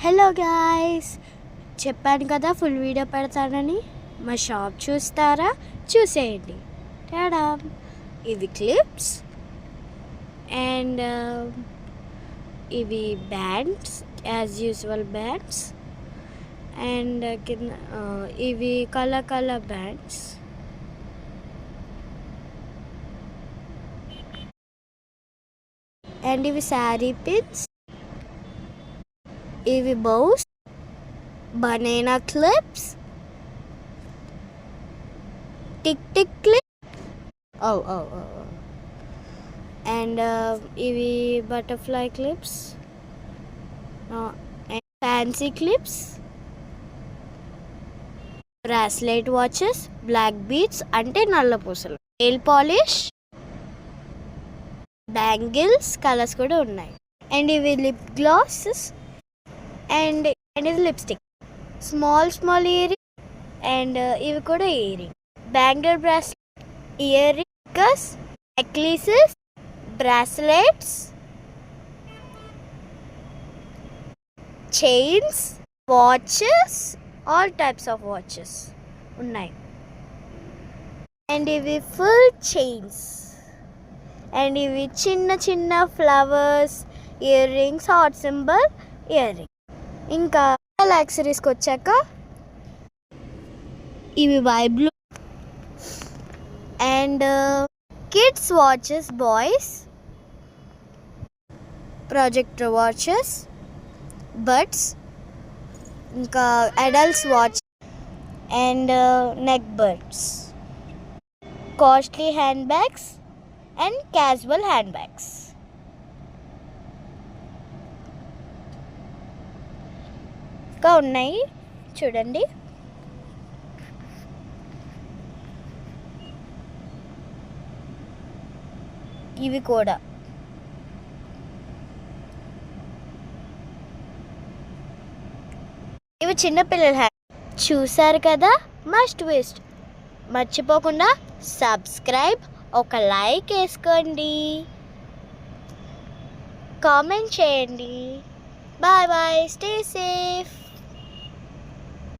Hello guys, చెప్పాను కదా full video పెడతానని. మా షాప్ చూస్తారా? చూసేయండి. టాడా! ఇవి క్లిప్స్ అండ్ ఇవి bands, as usual bands. And కింద ఇవి కలర్ బ్యాండ్స్. అండ్ ఇవి శారీ పిన్స్. ఇవి bows, banana clips, tick clip. Oh. And ఇవి butterfly clips, and fancy clips, bracelet watches, black beads అంటే నల్ల పూసలు, nail polish, బ్యాంగిల్స్ కలర్స్ కూడా ఉన్నాయి. అండ్ ఇవి లిప్ గ్లాసెస్ అండ్ ఇది లిప్స్టిక్, స్మాల్ ఇయరింగ్. అండ్ ఇవి కూడా earring, bangle, bracelet, earrings, necklaces, bracelets, chains, watches, all types of watches ఉన్నాయి. అండ్ ఇవి ఫుల్ చైన్స్. అండ్ ఇవి చిన్న flowers, earrings, heart symbol earring. ఇంకా యాక్సరీస్కి వచ్చాక ఇవి వైబ్లు and kids watches, boys projector watches, buds, ఇంకా adults watch and neck buds, costly handbags and casual handbags. ఇంకా ఉన్నాయి చూడండి. ఇవి కూడా ఇవి చిన్నపిల్లల హ్యాండ్. చూసారు కదా, మస్ట్ వేస్ట్. మర్చిపోకుండా సబ్స్క్రైబ్, ఒక లైక్ వేసుకోండి, కామెంట్ చేయండి. Bye, stay safe.